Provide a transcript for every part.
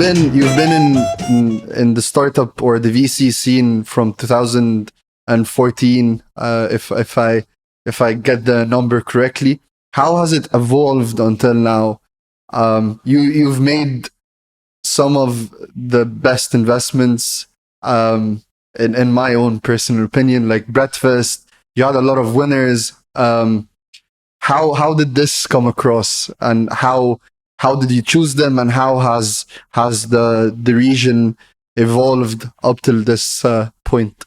you've been in the startup or the VC scene from 2014, if I get the number correctly. How has it evolved until now? You've made some of the best investments, in my own personal opinion, like Breakfast. You had a lot of winners. How did this come across, and how did you choose them, and how has the region evolved up till this point?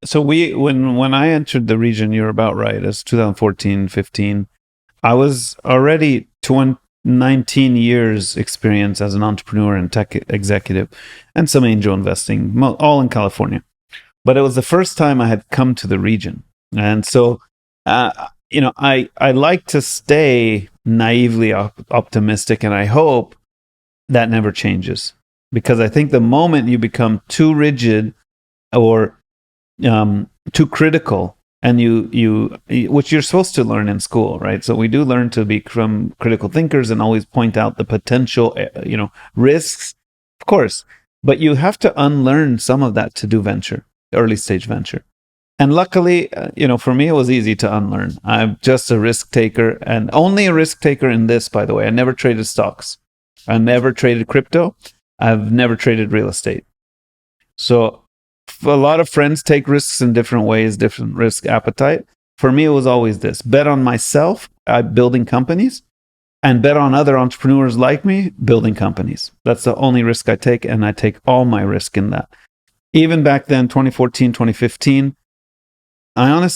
So when I entered the region, you're about right. It's 2014, 15. I was already 19 years experience as an entrepreneur and tech executive and some angel investing, all in California. But it was the first time I had come to the region. And so, I like to stay naively optimistic, and I hope that never changes. Because I think the moment you become too rigid or too critical, and you which you're supposed to learn in school, right? So we do learn to become critical thinkers and always point out the potential, risks, of course. But you have to unlearn some of that to do venture, early stage venture. And luckily, for me, it was easy to unlearn. I'm just a risk taker, and only a risk taker in this, by the way. I never traded stocks. I never traded crypto. I've never traded real estate. So a lot of friends take risks in different ways, different risk appetite. For me, it was always this: bet on myself, building companies, and bet on other entrepreneurs like me, building companies. That's the only risk I take, and I take all my risk in that. Even back then, 2014, 2015, I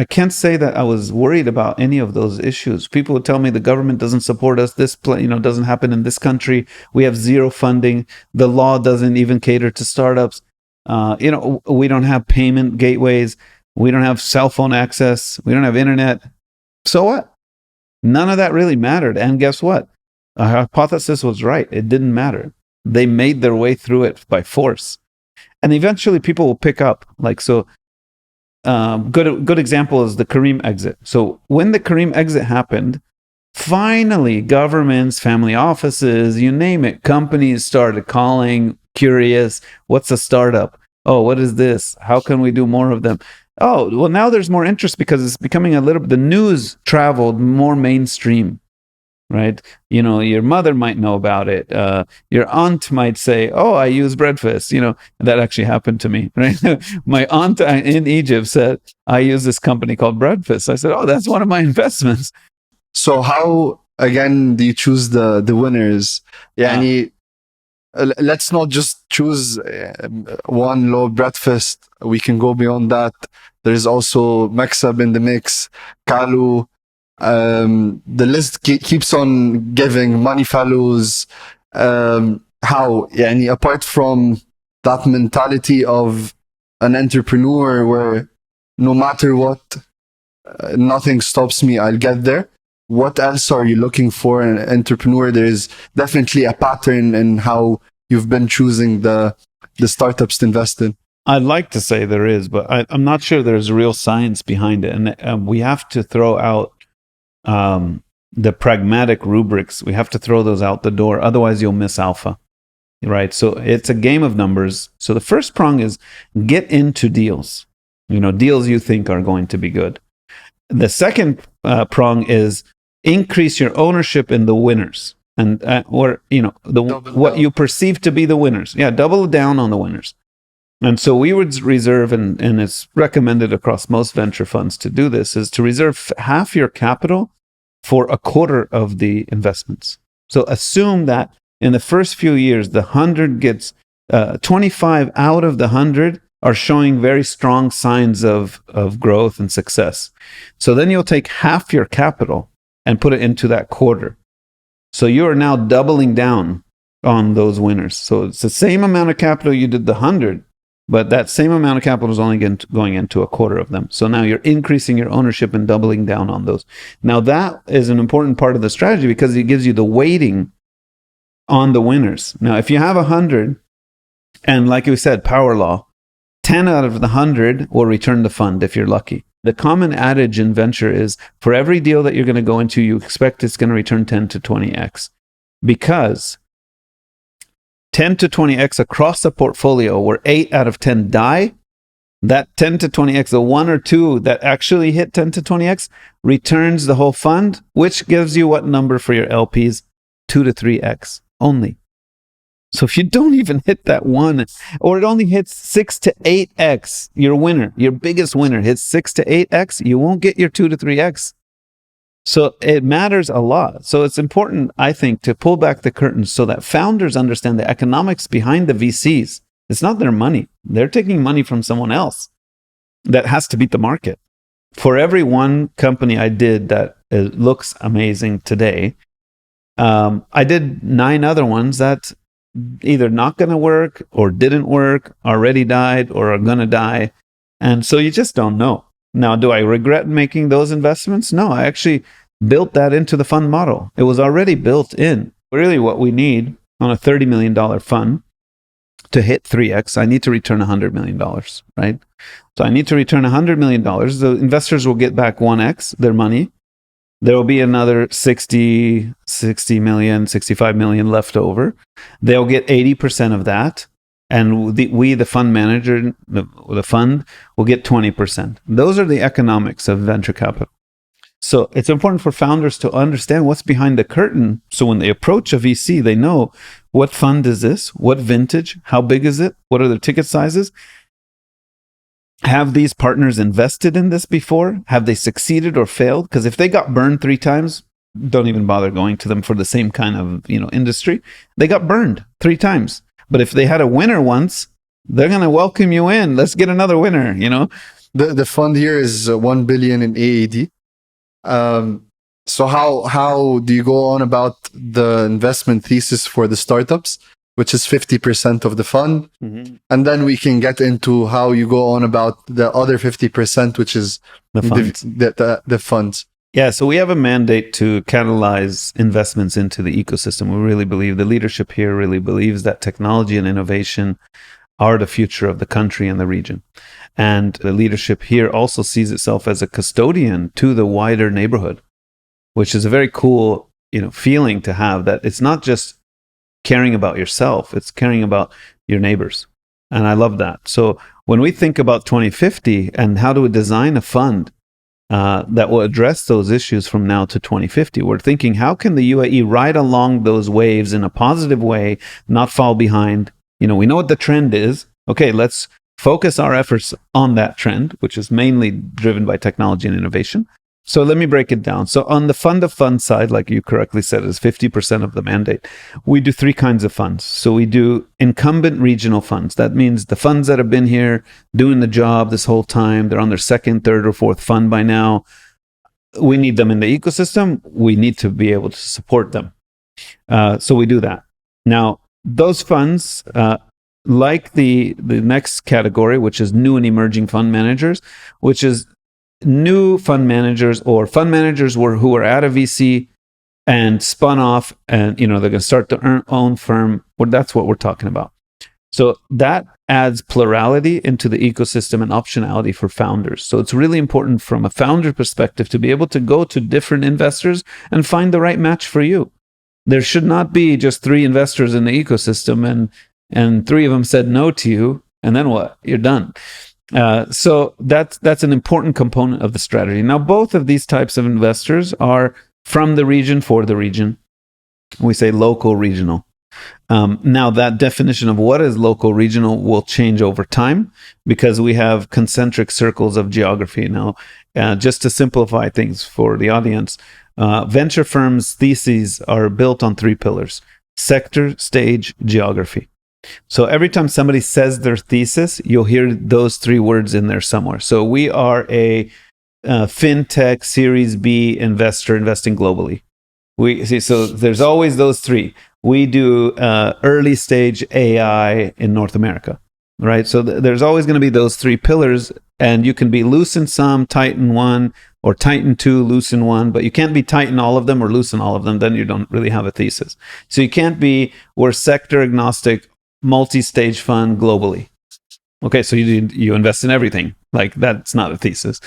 can't say that I was worried about any of those issues. People would tell me the government doesn't support us. This doesn't happen in this country. We have zero funding. The law doesn't even cater to startups. We don't have payment gateways. We don't have cell phone access. We don't have internet. So what? None of that really mattered. And guess what? Our hypothesis was right. It didn't matter. They made their way through it by force. And eventually people will pick up. Good example is the Kareem exit. So when the Kareem exit happened, finally governments, family offices, you name it, companies started calling, curious, what's a startup? Oh, what is this? How can we do more of them? Oh, well, now there's more interest because it's becoming the news traveled more mainstream, right? Your mother might know about it. Your aunt might say, oh, I use Breakfast. That actually happened to me, right? My aunt in Egypt said, I use this company called Breakfast. I said, oh, that's one of my investments. So how, again, do you choose the winners? Let's not just choose one low Breakfast. We can go beyond that. There's also Maksab in the mix, Kalu. The list keeps on giving, money follows. Apart from that mentality of an entrepreneur where no matter what, nothing stops me, I'll get there. What else are you looking for in an entrepreneur? There's definitely a pattern in how you've been choosing the startups to invest in. I'd like to say there is, but I'm not sure there's real science behind it. And we have to throw out the pragmatic rubrics. We have to throw those out the door. Otherwise, you'll miss alpha, right? So it's a game of numbers. So the first prong is get into deals, deals you think are going to be good. The second prong is increase your ownership in the winners, and what you perceive to be the winners. Yeah, double down on the winners. And so we would reserve, and it's recommended across most venture funds to do this, is to reserve half your capital for a quarter of the investments. So assume that in the first few years, the 100 gets 25 out of the 100 are showing very strong signs of growth and success. So then you'll take half your capital and put it into that quarter. So you are now doubling down on those winners. So it's the same amount of capital you did the 100, but that same amount of capital is only going into a quarter of them. So now you're increasing your ownership and doubling down on those. Now that is an important part of the strategy because it gives you the weighting on the winners. Now, if you have 100, and like we said, power law, 10 out of the 100 will return the fund if you're lucky. The common adage in venture is for every deal that you're going to go into, you expect it's going to return 10 to 20x. Because 10 to 20x across the portfolio, where 8 out of 10 die, that 10 to 20x, the 1 or 2 that actually hit 10 to 20x, returns the whole fund, which gives you what number for your LPs? 2 to 3x only. So if you don't even hit that 1, or it only hits 6 to 8x, your winner, your biggest winner hits 6 to 8x, you won't get your 2 to 3x. So it matters a lot. So it's important, I think, to pull back the curtains so that founders understand the economics behind the VCs. It's not their money. They're taking money from someone else that has to beat the market. For every one company I did that looks amazing today, I did 9 other ones that either not going to work or didn't work, already died or are going to die. And so you just don't know. Now, do I regret making those investments? No, I actually built that into the fund model. It was already built in. Really what we need on a $30 million fund to hit 3x, I need to return $100 million, right? So I need to return $100 million. The investors will get back 1x, their money. There will be another 60 million, 65 million left over. They'll get 80% of that. And the fund manager, the fund, will get 20%. Those are the economics of venture capital. So it's important for founders to understand what's behind the curtain. So when they approach a VC, they know what fund is this? What vintage? How big is it? What are the ticket sizes? Have these partners invested in this before? Have they succeeded or failed? Because if they got burned 3 times, don't even bother going to them for the same kind of industry. They got burned 3 times. But if they had a winner once, they're going to welcome you in. Let's get another winner, The fund here is 1 billion in AED. So how do you go on about the investment thesis for the startups, which is 50% of the fund? Mm-hmm. And then we can get into how you go on about the other 50%, which is The funds. the funds. Yeah, so we have a mandate to catalyze investments into the ecosystem. We really believe, the leadership here really believes that technology and innovation are the future of the country and the region. And the leadership here also sees itself as a custodian to the wider neighborhood, which is a very cool, feeling to have, that it's not just caring about yourself, it's caring about your neighbors. And I love that. So when we think about 2050 and how do we design a fund that will address those issues from now to 2050, we're thinking, how can the UAE ride along those waves in a positive way, not fall behind? We know what the trend is. Okay, let's focus our efforts on that trend, which is mainly driven by technology and innovation. So let me break it down. So on the fund of funds side, like you correctly said, is 50% of the mandate. We do 3 kinds of funds. So we do incumbent regional funds. That means the funds that have been here doing the job this whole time, they're on their 2nd, 3rd, or 4th fund by now. We need them in the ecosystem. We need to be able to support them. So we do that. Now, those funds, like the next category, which is new and emerging fund managers, which is new fund managers or fund managers who were at a VC and spun off, and they're going to start their own firm. Well, that's what we're talking about. So that adds plurality into the ecosystem and optionality for founders. So it's really important from a founder perspective to be able to go to different investors and find the right match for you. There should not be just 3 investors in the ecosystem and 3 of them said no to you, and then what? You're done. So that's an important component of the strategy. Now, both of these types of investors are from the region for the region. We say local regional. Now, that definition of what is local regional will change over time because we have concentric circles of geography. Now, just to simplify things for the audience, venture firms' theses are built on 3 pillars: sector, stage, geography. So every time somebody says their thesis, you'll hear those 3 words in there somewhere. So we are a fintech Series B investor investing globally. So there's always those 3. We do early stage AI in North America, right? So there's always going to be those 3 pillars, and you can be loose in some, tight in one, or tight in 2, loose in 1, but you can't be tight in all of them or loose in all of them. Then you don't really have a thesis. So you can't be, we're sector agnostic, multi-stage fund globally. Okay, so you invest in everything. Like, that's not a thesis.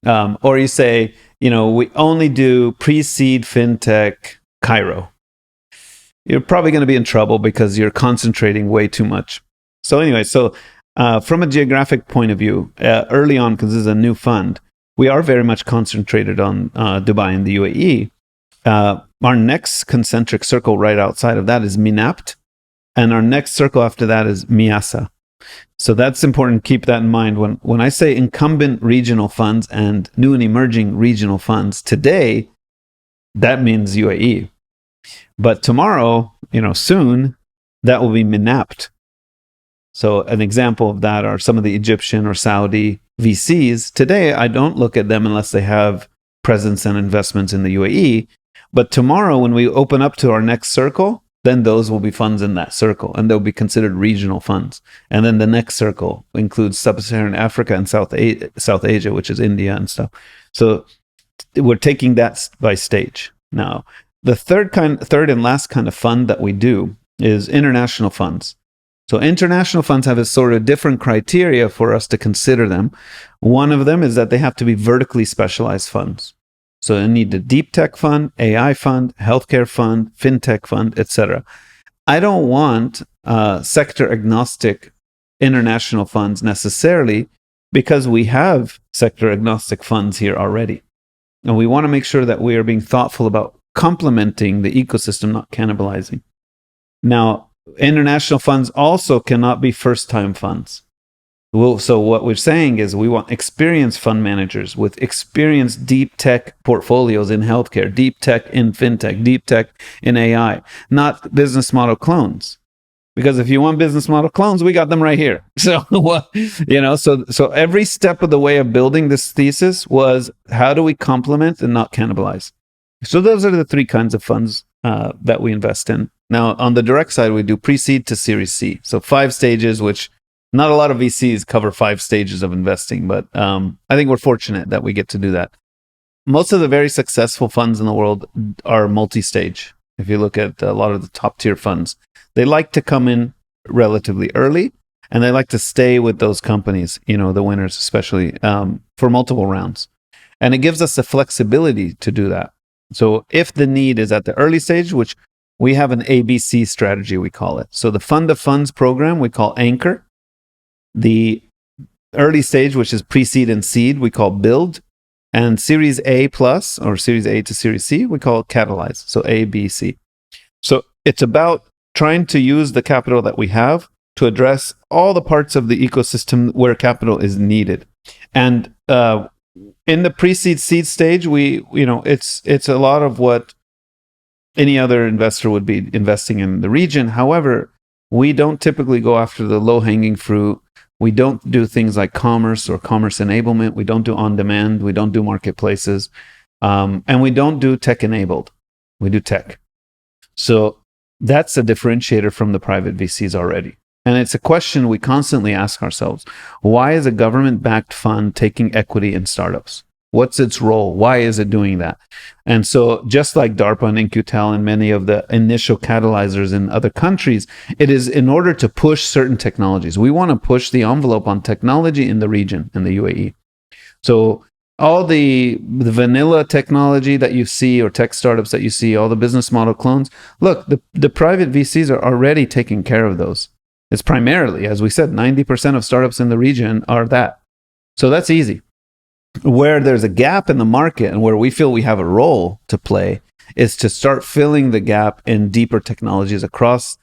Or you say, we only do pre-seed fintech Cairo. you're probably going to be in trouble because you're concentrating way too much. So anyway, from a geographic point of view, early on, because this is a new fund, we are very much concentrated on Dubai and the UAE. Our next concentric circle right outside of that is Minapt, and our next circle after that is Miasa. So that's important. Keep that in mind. When I say incumbent regional funds and new and emerging regional funds today, that means UAE. But tomorrow, soon, that will be Minapt. So an example of that are some of the Egyptian or Saudi VCs. Today, I don't look at them unless they have presence and investments in the UAE. But tomorrow, when we open up to our next circle, then those will be funds in that circle, and they'll be considered regional funds. And then the next circle includes Sub-Saharan Africa and South Asia, which is India and stuff. So we're taking that by stage. Now, the third and last kind of fund that we do is international funds. So international funds have a sort of different criteria for us to consider them. One of them is that they have to be vertically specialized funds. So they need a deep tech fund, AI fund, healthcare fund, fintech fund, etc. I don't want sector agnostic international funds necessarily, because we have sector agnostic funds here already. And we want to make sure that we are being thoughtful about complementing the ecosystem, not cannibalizing. Now, international funds also cannot be first-time funds. So what we're saying is we want experienced fund managers with experienced deep tech portfolios in healthcare, deep tech in fintech, deep tech in AI, not business model clones. Because if you want business model clones, we got them right here. So so every step of the way of building this thesis was, how do we complement and not cannibalize? So those are the three kinds of funds that we invest in. Now, on the direct side, we do pre-seed to Series C. So 5 stages, which not a lot of VCs cover 5 stages of investing, but I think we're fortunate that we get to do that. Most of the very successful funds in the world are multi-stage. If you look at a lot of the top tier funds, they like to come in relatively early, and they like to stay with those companies, the winners especially, for multiple rounds. And it gives us the flexibility to do that. So if the need is at the early stage, which we have an ABC strategy, we call it. So the fund of funds program, we call Anchor. The early stage, which is pre-seed and seed, we call Build. And Series A plus, or Series A to Series C, we call Catalyze. So A, B, C. So it's about trying to use the capital that we have to address all the parts of the ecosystem where capital is needed. And in the pre-seed seed stage, it's a lot of what any other investor would be investing in the region. However, we don't typically go after the low-hanging fruit. We don't do things like commerce or commerce enablement. We don't do on-demand. We don't do marketplaces. And we don't do tech-enabled. We do tech. So that's a differentiator from the private VCs already. And it's a question we constantly ask ourselves. Why is a government-backed fund taking equity in startups? What's its role? Why is it doing that? And so just like DARPA and In-Q-Tel and many of the initial catalyzers in other countries, it is in order to push certain technologies. We want to push the envelope on technology in the region, in the UAE. So all the vanilla technology that you see, or tech startups that you see, all the business model clones, look, the private VCs are already taking care of those. It's primarily, as we said, 90% of startups in the region are that. So that's easy. Where there's a gap in the market and where we feel we have a role to play is to start filling the gap in deeper technologies across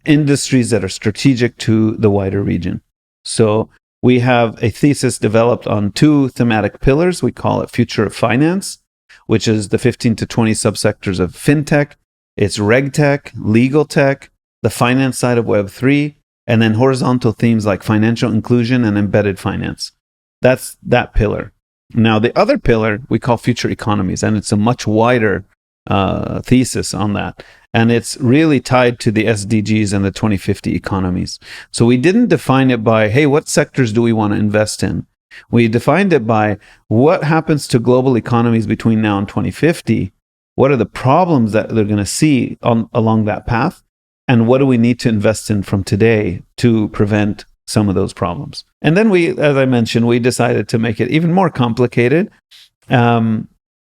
industries that are strategic to the wider region. So we have a thesis developed on 2 thematic pillars. We call it Future of Finance, which is the 15 to 20 subsectors of fintech. It's reg tech, legal tech, the finance side of Web3, and then horizontal themes like financial inclusion and embedded finance. That's that pillar. Now, the other pillar we call Future Economies, and it's a much wider thesis on that. And it's really tied to the SDGs and the 2050 economies. So we didn't define it by, hey, what sectors do we want to invest in? We defined it by what happens to global economies between now and 2050? What are the problems that they're going to see along that path? And what do we need to invest in from today to prevent some of those problems? And then we, as I mentioned, we decided to make it even more complicated,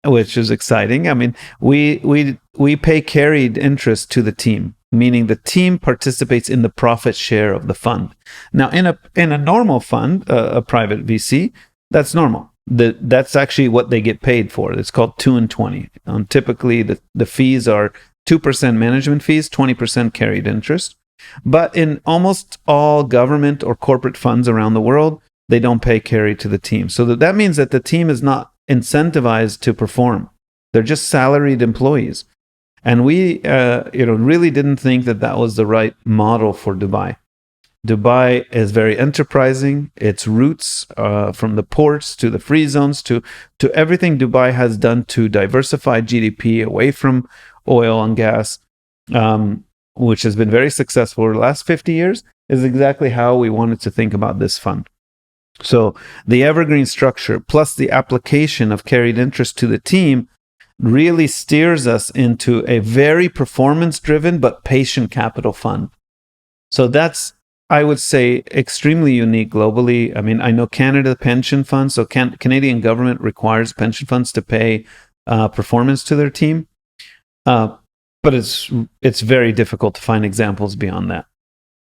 which is exciting. I mean, we we pay carried interest to the team, meaning the team participates in the profit share of the fund. Now, in a normal fund, a private VC, that's normal. That's actually what they get paid for. It's called 2 and 20. Typically, the fees are 2% management fees, 20% carried interest. But in almost all government or corporate funds around the world, they don't pay carry to the team. So that means that the team is not incentivized to perform. They're just salaried employees. And we really didn't think that was the right model for Dubai. Dubai is very enterprising. Its roots from the ports to the free zones to everything Dubai has done to diversify GDP away from oil and gas, which has been very successful over the last 50 years, is exactly how we wanted to think about this fund. So the evergreen structure plus the application of carried interest to the team really steers us into a very performance-driven but patient capital fund. So that's, I would say, extremely unique globally. I mean, I know Canada pension funds, so Canadian government requires pension funds to pay performance to their team, but it's very difficult to find examples beyond that.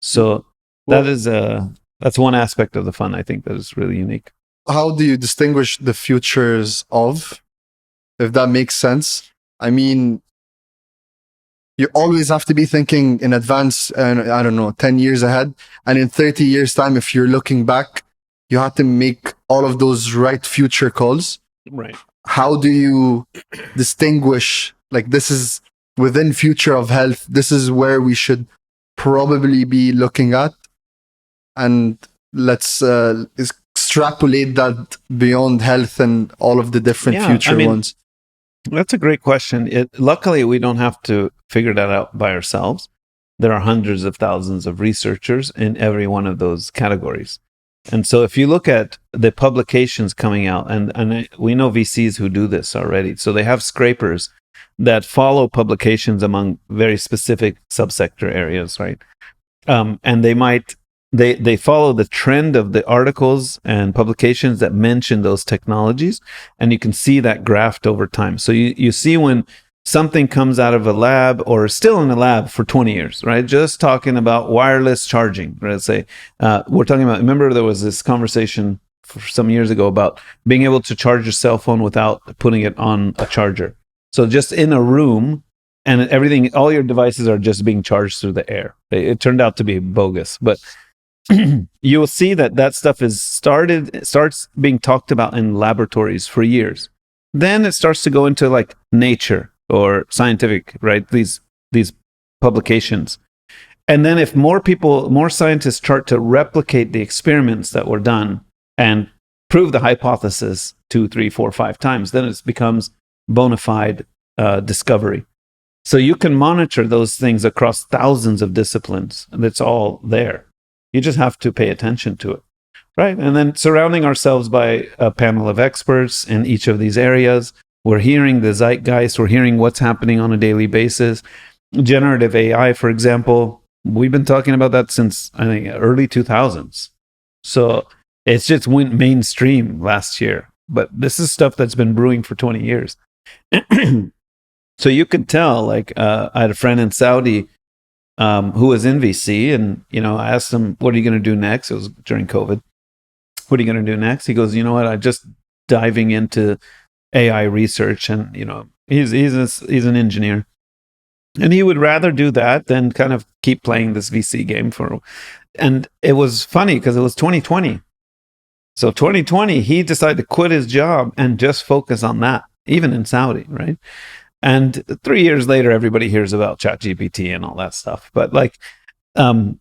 So that's one aspect of the fund I think that is really unique. How do you distinguish the futures of, if that makes sense? I mean, you always have to be thinking in advance, I don't know, 10 years ahead. And in 30 years' time, if you're looking back, you have to make all of those right future calls. Right. How do you distinguish, like, this is within future of health, this is where we should probably be looking at? And let's extrapolate that beyond health and all of the different future ones. That's a great question. Luckily, we don't have to figure that out by ourselves. There are hundreds of thousands of researchers in every one of those categories. And so if you look at the publications coming out, and we know VCs who do this already. So they have scrapers that follow publications among very specific subsector areas, right? And they follow the trend of the articles and publications that mention those technologies, and you can see that graphed over time. So you see when something comes out of a lab or is still in a lab for 20 years, right? Just talking about wireless charging, right? Let's say we're talking about, remember there was this conversation some years ago about being able to charge your cell phone without putting it on a charger. So just in a room, and everything, all your devices are just being charged through the air. It turned out to be bogus, but you will see that stuff starts being talked about in laboratories for years. Then it starts to go into like Nature or Scientific, right? These publications. And then if more scientists start to replicate the experiments that were done and prove the hypothesis 2, 3, 4, 5 times, then it becomes bona fide discovery. So you can monitor those things across thousands of disciplines, and it's all there. You just have to pay attention to it, right? And then surrounding ourselves by a panel of experts in each of these areas. We're hearing the zeitgeist. We're hearing what's happening on a daily basis. Generative AI, for example, we've been talking about that since, I think, early 2000s. So it's just went mainstream last year. But this is stuff that's been brewing for 20 years. So you could tell, like, I had a friend in Saudi who was in VC, and I asked him, "What are you going to do next?" It was during COVID. What are you going to do next? He goes, "You know what? I'm just diving into AI research," and he's an engineer, and he would rather do that than kind of keep playing this VC game for. And it was funny because it was 2020. So 2020, he decided to quit his job and just focus on that, even in Saudi, right? And 3 years later, everybody hears about ChatGPT and all that stuff. But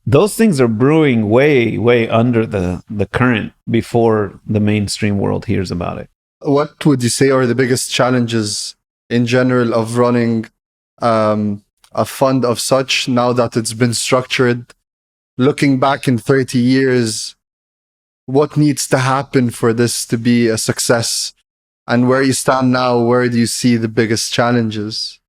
those things are brewing way, way under the current before the mainstream world hears about it. What would you say are the biggest challenges in general of running a fund of such now that it's been structured? Looking back in 30 years, what needs to happen for this to be a success? And where you stand now, where do you see the biggest challenges?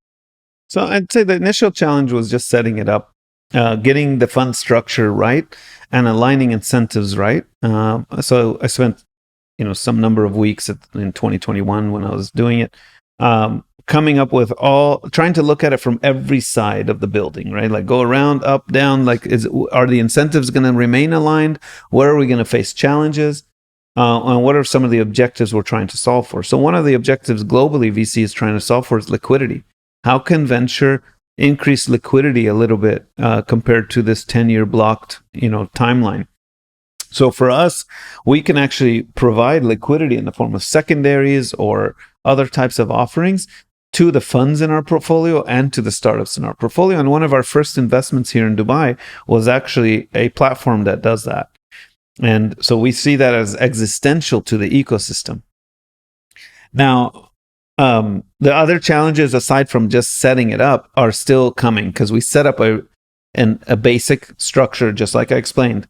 So I'd say the initial challenge was just setting it up, getting the fund structure right and aligning incentives right. So I spent, some number of weeks in 2021 when I was doing it, kind coming up with trying to look at it from every side of the building, right? Like go around, up, down, like are the incentives going to remain aligned? Where are we going to face challenges? And what are some of the objectives we're trying to solve for? So one of the objectives globally VC is trying to solve for is liquidity. How can venture increase liquidity a little bit compared to this 10-year blocked, timeline? So for us, we can actually provide liquidity in the form of secondaries or other types of offerings to the funds in our portfolio and to the startups in our portfolio. And one of our first investments here in Dubai was actually a platform that does that. And so we see that as existential to the ecosystem. Now, the other challenges aside from just setting it up are still coming, because we set up a basic structure, just like I explained.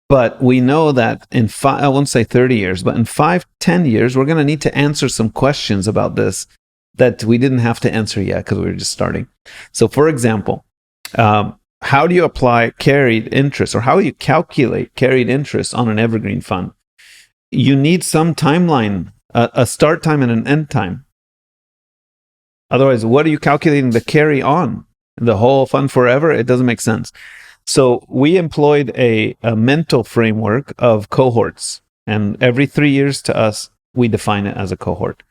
But we know that I won't say 30 years, but in 5-10 years, we're going to need to answer some questions about this that we didn't have to answer yet because we were just starting. So for example, how do you apply carried interest, or how do you calculate carried interest on an evergreen fund? You need some timeline, a start time and an end time. Otherwise, what are you calculating the carry on? The whole fund forever? It doesn't make sense. So we employed a mental framework of cohorts, and every 3 years to us, we define it as a cohort.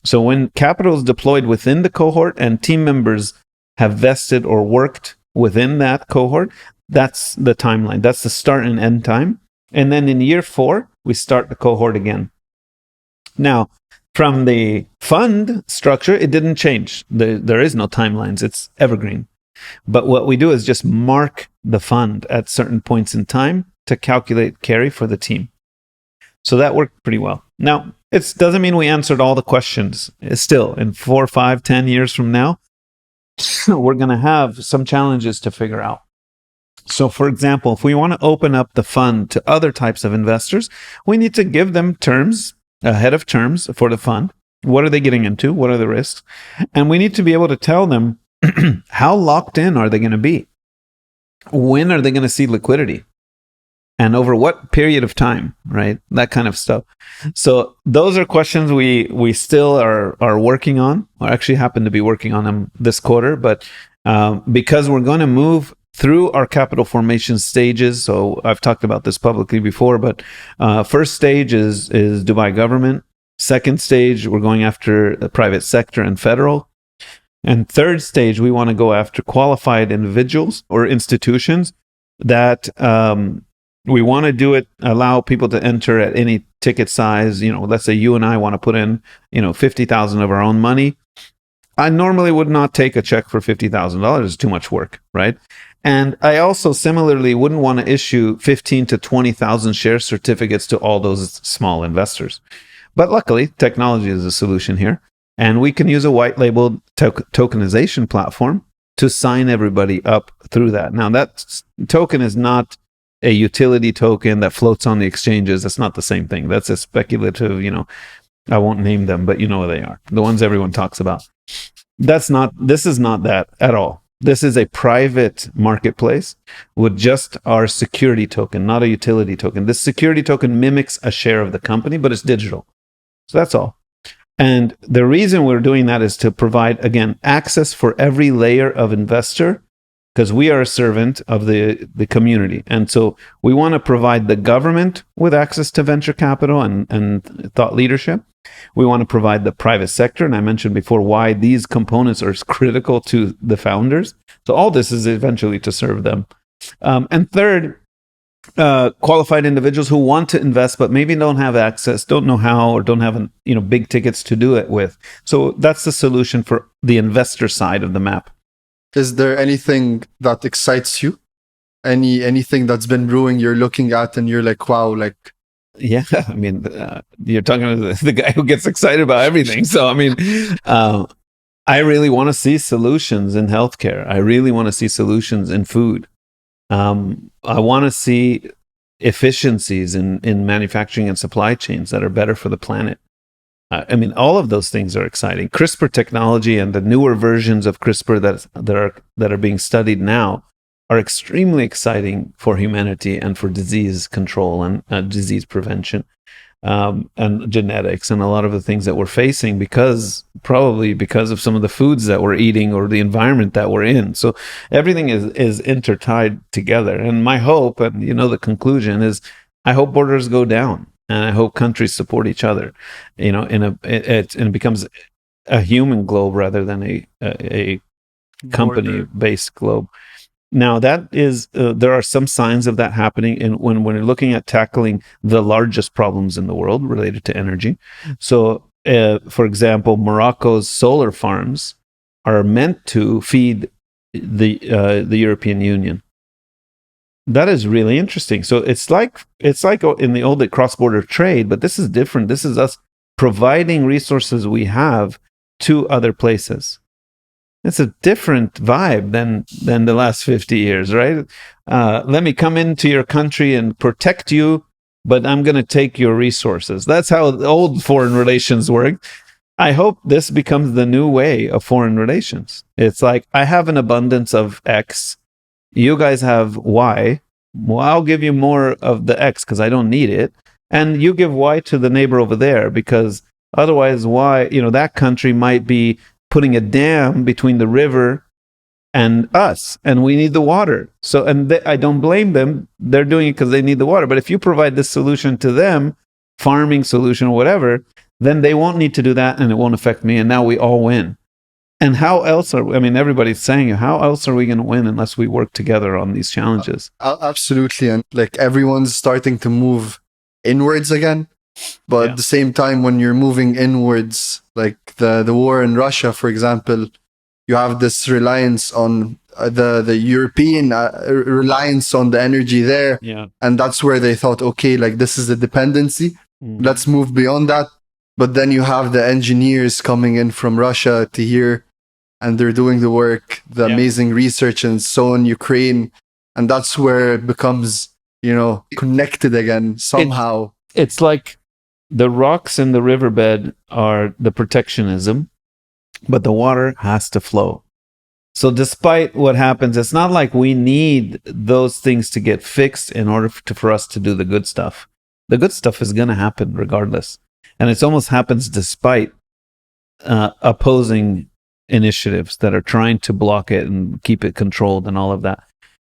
So when capital is deployed within the cohort and team members have vested or worked within that cohort, that's the timeline. That's the start and end time. And then in year 4, we start the cohort again. Now, from the fund structure, it didn't change. There is no timelines. It's evergreen. But what we do is just mark the fund at certain points in time to calculate carry for the team. So that worked pretty well. Now, it doesn't mean we answered all the questions. Still, in 4, 5, 10 years from now, we're going to have some challenges to figure out. So, for example, if we want to open up the fund to other types of investors, we need to give them terms, ahead of terms for the fund. What are they getting into? What are the risks? And we need to be able to tell them how locked in are they going to be? When are they going to see liquidity? And over what period of time, right? That kind of stuff. So those are questions we still are working on, or actually happen to be working on them this quarter. But because we're going to move through our capital formation stages, so I've talked about this publicly before, but first stage is Dubai government. Second stage, we're going after the private sector and federal. And third stage, we want to go after qualified individuals or institutions that we want to do it, allow people to enter at any ticket size. Let's say you and I want to put in, 50,000 of our own money. I normally would not take a check for $50,000. It's too much work, right? And I also similarly wouldn't want to issue 15 to 20,000 share certificates to all those small investors. But luckily, technology is a solution here. And we can use a white labeled tokenization platform to sign everybody up through that. Now, that token is not a utility token that floats on the exchanges. That's not the same thing. That's a speculative, I won't name them, but you know what they are. The ones everyone talks about. This is not that at all. This is a private marketplace with just our security token, not a utility token. This security token mimics a share of the company, but it's digital. So that's all. And the reason we're doing that is to provide, again, access for every layer of investor, because we are a servant of the community. And so we want to provide the government with access to venture capital and thought leadership. We want to provide the private sector. And I mentioned before why these components are critical to the founders. So all this is eventually to serve them. And third, qualified individuals who want to invest but maybe don't have access, don't know how, or don't have big tickets to do it with. So that's the solution for the investor side of the map. Is there anything that excites you? Anything that's been brewing you're looking at and you're like, wow, like... Yeah, I mean, you're talking to the guy who gets excited about everything. So, I mean, I really want to see solutions in healthcare. I really want to see solutions in food. I want to see efficiencies in manufacturing and supply chains that are better for the planet. I mean, all of those things are exciting. CRISPR technology and the newer versions of CRISPR that are being studied now are extremely exciting for humanity and for disease control and disease prevention. and genetics and a lot of the things that we're facing probably because of some of the foods that we're eating or the environment that we're in. So everything is intertied together. And my hope, and the conclusion is, I hope borders go down, and I hope countries support each other. And it becomes a human globe rather than a company-based globe. Now, that is, there are some signs of that happening when we're looking at tackling the largest problems in the world related to energy. So, for example, Morocco's solar farms are meant to feed the European Union. That is really interesting. So it's like in the old cross-border trade, but this is different. This is us providing resources we have to other places. It's a different vibe than the last 50 years, right? Let me come into your country and protect you, but I'm going to take your resources. That's how the old foreign relations work. I hope this becomes the new way of foreign relations. It's like, I have an abundance of X. You guys have Y. Well, I'll give you more of the X because I don't need it. And you give Y to the neighbor over there because otherwise Y, that country might be putting a dam between the river and us, and we need the water. So, I don't blame them. They're doing it because they need the water. But if you provide this solution to them, farming solution or whatever, then they won't need to do that, and it won't affect me. And now we all win. And how else everybody's saying, how else are we going to win unless we work together on these challenges? Absolutely. And everyone's starting to move inwards again. But at the same time, when you're moving inwards, like the war in Russia, for example, you have this reliance on the European reliance on the energy there. Yeah. And that's where they thought, okay, this is a dependency. Let's move beyond that. But then you have the engineers coming in from Russia to here, and they're doing the work, the amazing research, and so on, Ukraine. And that's where it becomes, connected again somehow. It's like the rocks in the riverbed are the protectionism, but the water has to flow. So despite what happens, it's not like we need those things to get fixed in order for us to do the good stuff. The good stuff is going to happen regardless. And it almost happens despite opposing initiatives that are trying to block it and keep it controlled and all of that.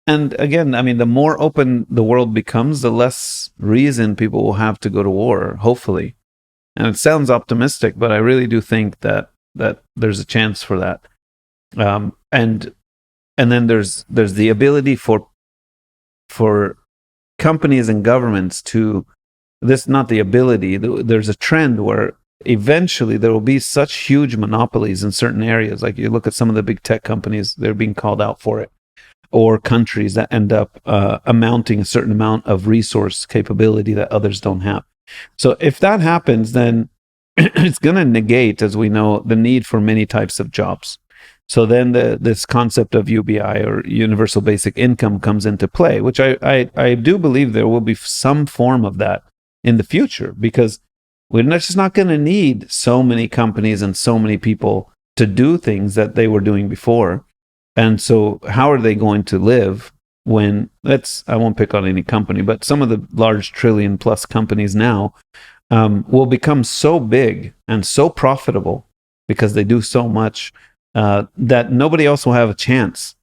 And again, the more open the world becomes, the less reason people will have to go to war, hopefully. And it sounds optimistic, but I really do think that there's a chance for that. And then there's the ability for companies and governments to, not the ability, there's a trend where eventually there will be such huge monopolies in certain areas. Like you look at some of the big tech companies, they're being called out for it. Or countries that end up amounting a certain amount of resource capability that others don't have. So if that happens, then it's going to negate, as we know, the need for many types of jobs. So then this concept of UBI, or universal basic income, comes into play, which I do believe there will be some form of that in the future, because we're just not going to need so many companies and so many people to do things that they were doing before. And so how are they going to live when, I won't pick on any company, but some of the large trillion plus companies now will become so big and so profitable because they do so much that nobody else will have a chance.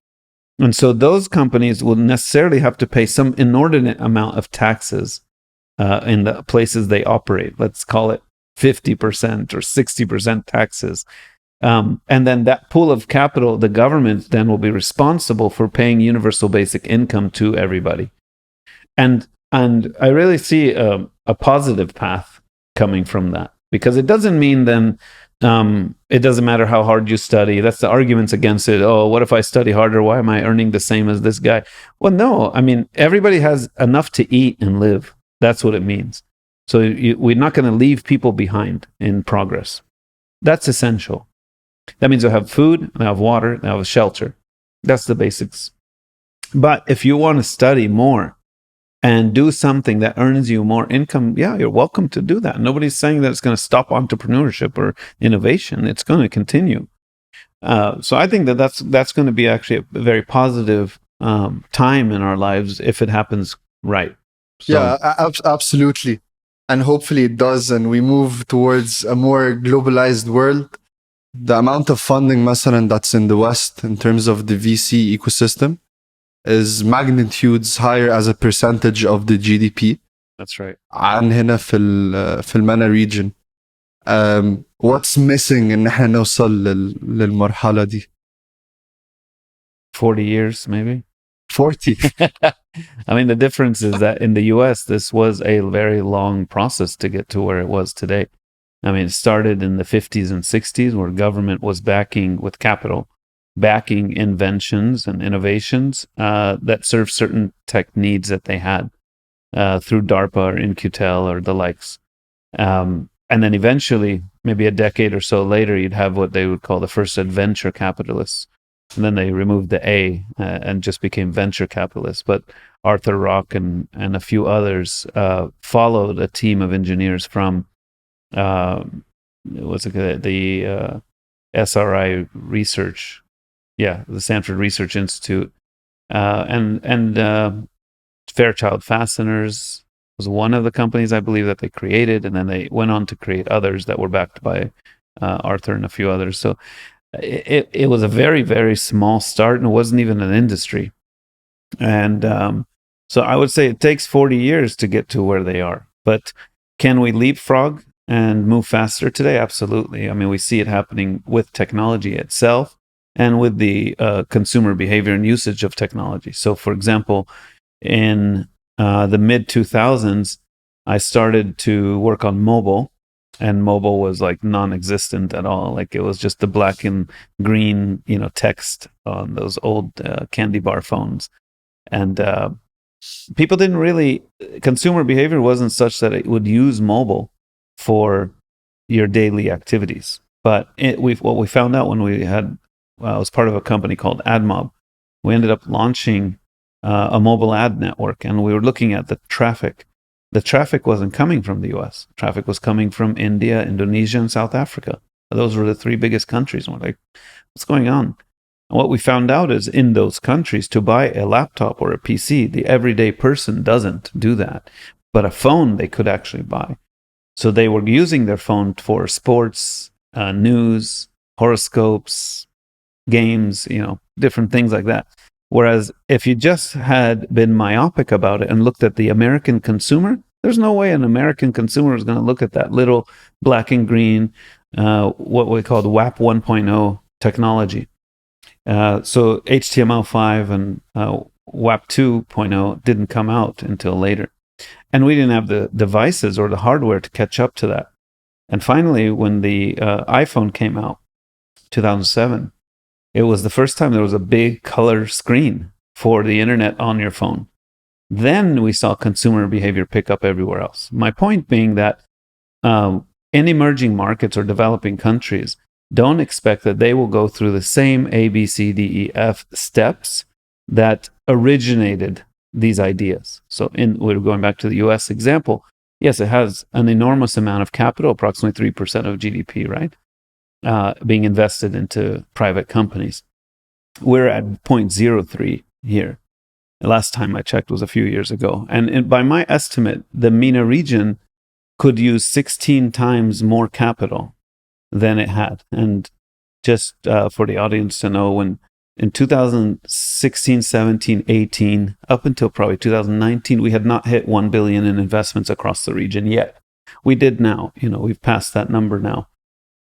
And so those companies will necessarily have to pay some inordinate amount of taxes in the places they operate. Let's call it 50% or 60% taxes. And then that pool of capital, the government then will be responsible for paying universal basic income to everybody. And I really see a positive path coming from that, because it doesn't mean then it doesn't matter how hard you study. That's the arguments against it. Oh, what if I study harder? Why am I earning the same as this guy? Well, no, everybody has enough to eat and live. That's what it means. So we're not going to leave people behind in progress. That's essential. That means they'll have food, they'll have water, they'll have shelter. That's the basics. But if you want to study more and do something that earns you more income, you're welcome to do that. Nobody's saying that it's going to stop entrepreneurship or innovation. It's going to continue. So I think that's going to be actually a very positive time in our lives if it happens right. So, absolutely. and hopefully it does, and we move towards a more globalized world, the amount of funding مثلا that's in the West in terms of the VC ecosystem is magnitudes higher as a percentage of the GDP That's right. عن هنا في المانا region. What's missing ان احنا نوصل للمرحلة دي؟ 40 years, maybe. 40. I mean, the difference is that in the US, this was a very long process to get to where it was today. I mean, it started in the 50s and 60s, where government was backing with capital, backing inventions and innovations that served certain tech needs that they had through DARPA or InQtel or the likes. And then eventually, maybe a decade or so later, you'd have what they would call the first adventure capitalists. And then they removed the A and just became venture capitalists. But Arthur Rock and a few others followed a team of engineers from the SRI research, the Stanford Research Institute, and Fairchild Fasteners was one of the companies I believe that they created, and then they went on to create others that were backed by Arthur and a few others. So it was a very, very small start, and it wasn't even an industry. And so I would say it takes 40 years to get to where they are. But can we leapfrog and move faster today? Absolutely. I mean, we see it happening with technology itself and with the consumer behavior and usage of technology. So, for example, in the mid 2000s, I started to work on mobile, and mobile was like non-existent at all. Like it was just the black and green, text on those old candy bar phones. And people didn't really, consumer behavior wasn't such that it would use mobile for your daily activities. But what we found out when I was part of a company called AdMob, we ended up launching a mobile ad network, and we were looking at the traffic. The traffic wasn't coming from the US. Traffic was coming from India, Indonesia, and South Africa. Those were the three biggest countries. And we're like, what's going on? And what we found out is in those countries, to buy a laptop or a PC, the everyday person doesn't do that. But a phone they could actually buy. So they were using their phone for sports, news, horoscopes, games, different things like that. Whereas if you just had been myopic about it and looked at the American consumer, there's no way an American consumer is going to look at that little black and green, what we call the WAP 1.0 technology. So HTML5 and WAP 2.0 didn't come out until later. And we didn't have the devices or the hardware to catch up to that. And finally, when the iPhone came out, 2007, it was the first time there was a big color screen for the internet on your phone. Then we saw consumer behavior pick up everywhere else. My point being that in emerging markets or developing countries, don't expect that they will go through the same A, B, C, D, E, F steps that originated these ideas. So we're going back to the US example. Yes, it has an enormous amount of capital, approximately 3% of GDP, right? Being invested into private companies. We're at 0.03 here. The last time I checked was a few years ago. And by my estimate, the MENA region could use 16 times more capital than it had. And just for the audience to know, when in 2016, 17, 18, up until probably 2019, we had not hit 1 billion in investments across the region yet. We did now. We've passed that number now.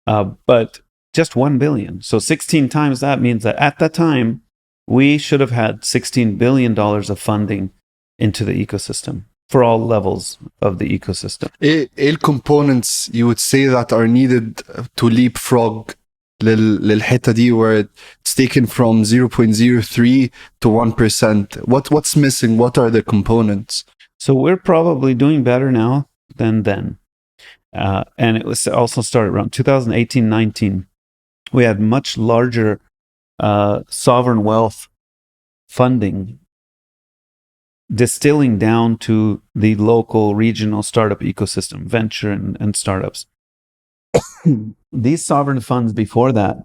But just 1 billion. So 16 times that means that at that time, we should have had $16 billion of funding into the ecosystem for all levels of the ecosystem. ايه components you would say that are needed to leapfrog للحتة دي where it's taken from 0.03 to 1%? What's missing? What are the components? So we're probably doing better now than then. And it was also started around 2018-19. We had much larger sovereign wealth funding distilling down to the local regional startup ecosystem, venture and startups. These sovereign funds before that,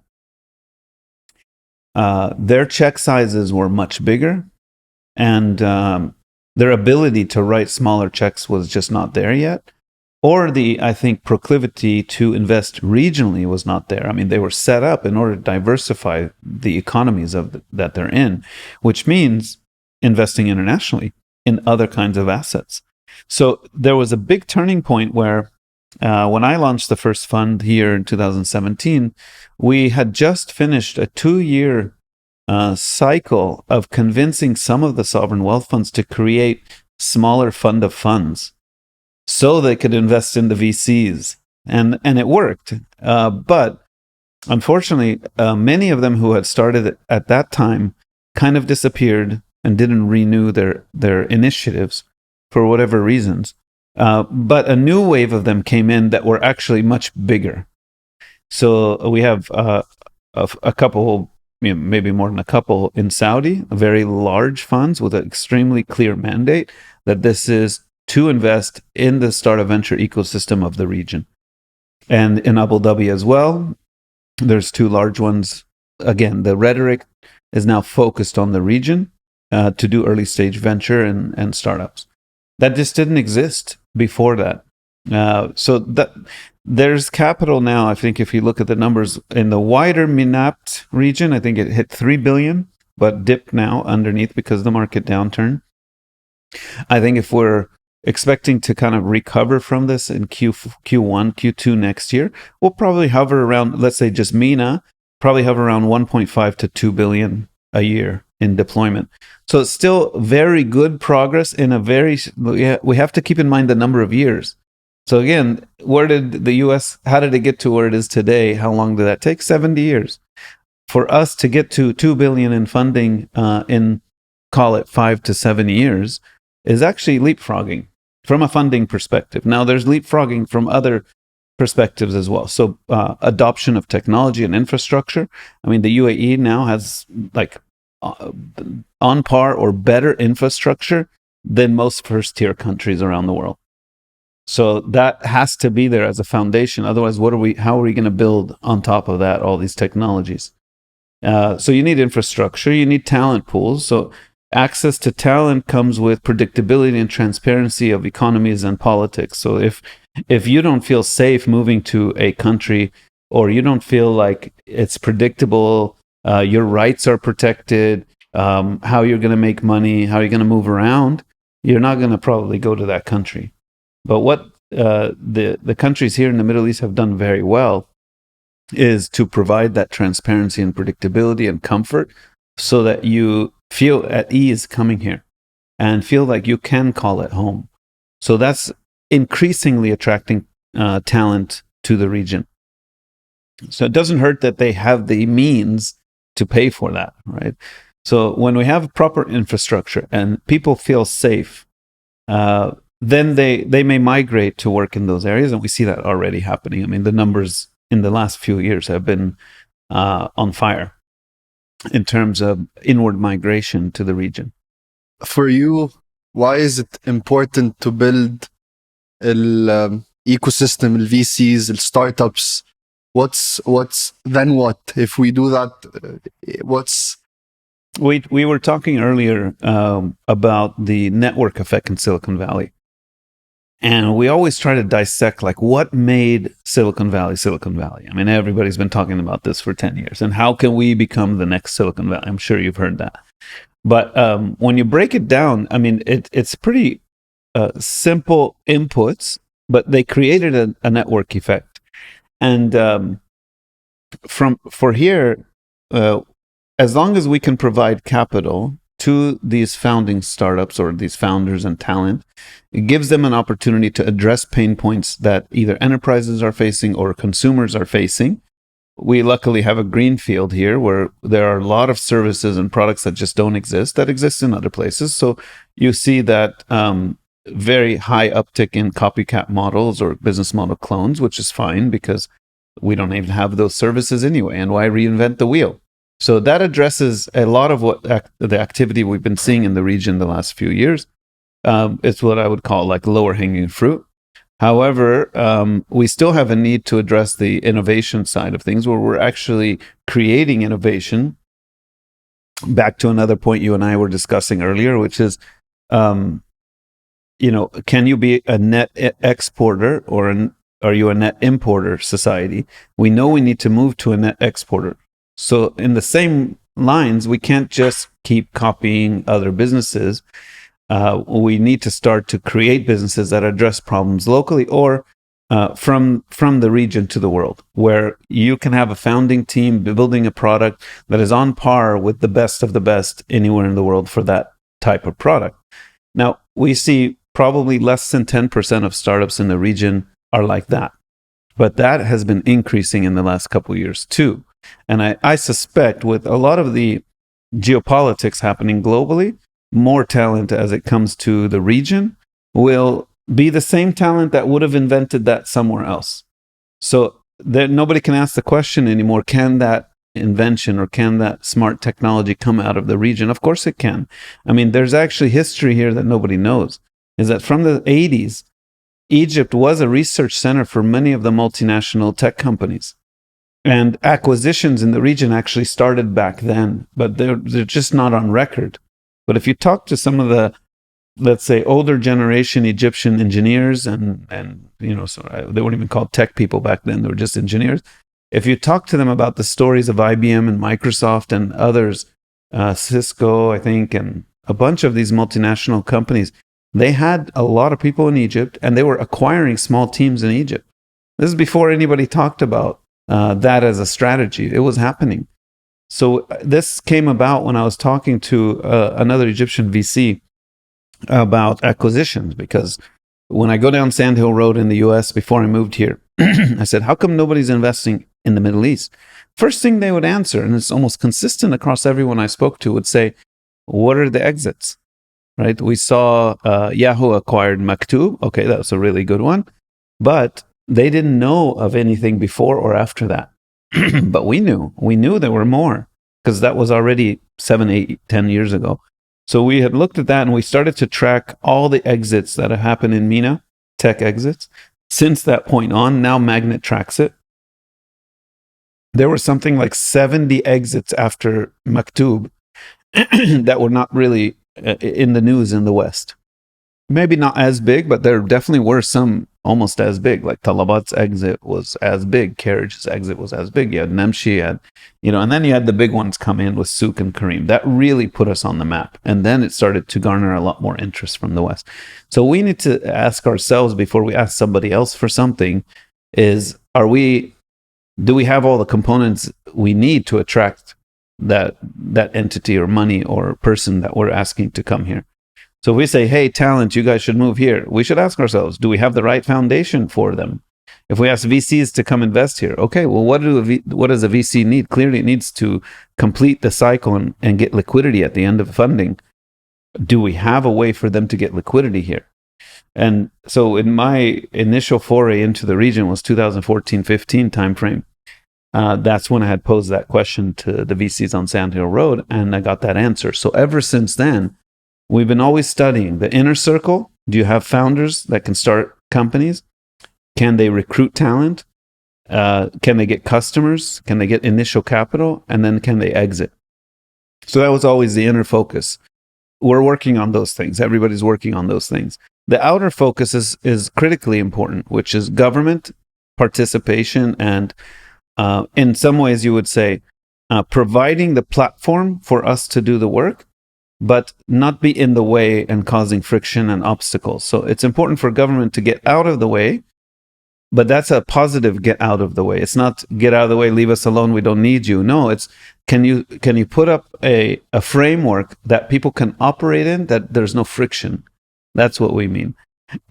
their check sizes were much bigger, and their ability to write smaller checks was just not there yet. or the, I think, proclivity to invest regionally was not there. I mean, they were set up in order to diversify the economies that they're in, which means investing internationally in other kinds of assets. So there was a big turning point where when I launched the first fund here in 2017, we had just finished a 2-year cycle of convincing some of the sovereign wealth funds to create smaller fund of funds so they could invest in the VCs. And it worked. But unfortunately, many of them who had started at that time kind of disappeared and didn't renew their initiatives for whatever reasons. But a new wave of them came in that were actually much bigger. So we have a couple, maybe more than a couple in Saudi, very large funds with an extremely clear mandate that this is to invest in the startup venture ecosystem of the region. And in Abu Dhabi as well, there's 2 large ones. Again, the rhetoric is now focused on the region to do early stage venture and startups. That just didn't exist before that. So that there's capital now. I think if you look at the numbers in the wider MENAPT region, I think it hit 3 billion, but dipped now underneath because of the market downturn. I think if we're expecting to kind of recover from this in Q1, Q2 next year, we'll probably hover around, let's say just MENA, probably hover around 1.5 to 2 billion a year in deployment. So it's still very good progress in a very, we have to keep in mind the number of years. So again, where did the US, how did it get to where it is today? How long did that take? 70 years. For us to get to 2 billion in funding in, call it 5 to 7 years, is actually leapfrogging from a funding perspective. Now, there's leapfrogging from other perspectives as well. So adoption of technology and infrastructure. I mean, the UAE now has like on par or better infrastructure than most first-tier countries around the world. So that has to be there as a foundation. Otherwise, how are we going to build on top of that all these technologies? So you need infrastructure, you need talent pools. So access to talent comes with predictability and transparency of economies and politics. So if you don't feel safe moving to a country, or you don't feel like it's predictable, your rights are protected, how you're going to make money, how you're going to move around, you're not going to probably go to that country. But what the countries here in the Middle East have done very well is to provide that transparency and predictability and comfort so that you feel at ease coming here and feel like you can call it home. So that's increasingly attracting talent to the region. So it doesn't hurt that they have the means to pay for that, right? So when we have proper infrastructure and people feel safe, then they may migrate to work in those areas, and we see that already happening. I mean, the numbers in the last few years have been on fire in terms of inward migration to the region. For you, why is it important to build ecosystem, VCs, startups? What's then what? If we do that, what's... We were talking earlier about the network effect in Silicon Valley. And we always try to dissect, like, what made Silicon Valley Silicon Valley? I mean, everybody's been talking about this for 10 years. And how can we become the next Silicon Valley? I'm sure you've heard that. But when you break it down, I mean, it's pretty simple inputs, but they created a network effect. And for here, as long as we can provide capital to these founding startups or these founders and talent, it gives them an opportunity to address pain points that either enterprises are facing or consumers are facing. We luckily have a green field here where there are a lot of services and products that just don't exist, that exist in other places. So you see that very high uptick in copycat models or business model clones, which is fine because we don't even have those services anyway. And why reinvent the wheel? So that addresses a lot of what the activity we've been seeing in the region the last few years. It's what I would call like lower hanging fruit. However, we still have a need to address the innovation side of things where we're actually creating innovation. Back to another point you and I were discussing earlier, which is can you be a net exporter or are you a net importer society? We know we need to move to a net exporter. So in the same lines, we can't just keep copying other businesses. We need to start to create businesses that address problems locally or from the region to the world, where you can have a founding team building a product that is on par with the best of the best anywhere in the world for that type of product. Now, we see probably less than 10% of startups in the region are like that. But that has been increasing in the last couple of years too. And I suspect with a lot of the geopolitics happening globally, more talent as it comes to the region will be the same talent that would have invented that somewhere else. So that nobody can ask the question anymore, can that invention or can that smart technology come out of the region? Of course it can. I mean, there's actually history here that nobody knows, is that from the 80s, Egypt was a research center for many of the multinational tech companies. And acquisitions in the region actually started back then, but they're just not on record. But if you talk to some of the, let's say, older generation Egyptian engineers and so they weren't even called tech people back then, they were just engineers. If you talk to them about the stories of IBM and Microsoft and others, Cisco, I think, and a bunch of these multinational companies, they had a lot of people in Egypt and they were acquiring small teams in Egypt. This is before anybody talked about that as a strategy. It was happening. So this came about when I was talking to another Egyptian VC about acquisitions, because when I go down Sand Hill Road in the US before I moved here, I said, how come nobody's investing in the Middle East? First thing they would answer, and it's almost consistent across everyone I spoke to, would say, what are the exits? Right? We saw Yahoo acquired Maktub. Okay, that was a really good one. But they didn't know of anything before or after that. But we knew there were more, because that was already 7, 8, 10 years ago. So we had looked at that and we started to track all the exits that have happened in MENA, tech exits. Since that point on, now Magnet tracks it. There were something like 70 exits after Maktub that were not really in the news in the West. Maybe not as big, but there definitely were some almost as big. Like Talabat's exit was as big. Carriage's exit was as big. You had Nemshi, and then you had the big ones come in with Souk and Kareem. That really put us on the map. And then it started to garner a lot more interest from the West. So we need to ask ourselves before we ask somebody else for something is, do we have all the components we need to attract that entity or money or person that we're asking to come here? So if we say, hey, talent, you guys should move here, we should ask ourselves, do we have the right foundation for them? If we ask VCs to come invest here, okay, well, what does a VC need? Clearly, it needs to complete the cycle and get liquidity at the end of funding. Do we have a way for them to get liquidity here? And so in my initial foray into the region was 2014-15 timeframe. That's when I had posed that question to the VCs on Sand Hill Road, and I got that answer. So ever since then, we've been always studying the inner circle. Do you have founders that can start companies? Can they recruit talent? Can they get customers? Can they get initial capital? And then can they exit? So that was always the inner focus. We're working on those things. Everybody's working on those things. The outer focus is critically important, which is government participation and in some ways you would say providing the platform for us to do the work, but not be in the way and causing friction and obstacles. So it's important for government to get out of the way, but that's a positive get out of the way. It's not get out of the way, leave us alone, we don't need you. No, it's can you put up a framework that people can operate in, that there's no friction. That's what we mean.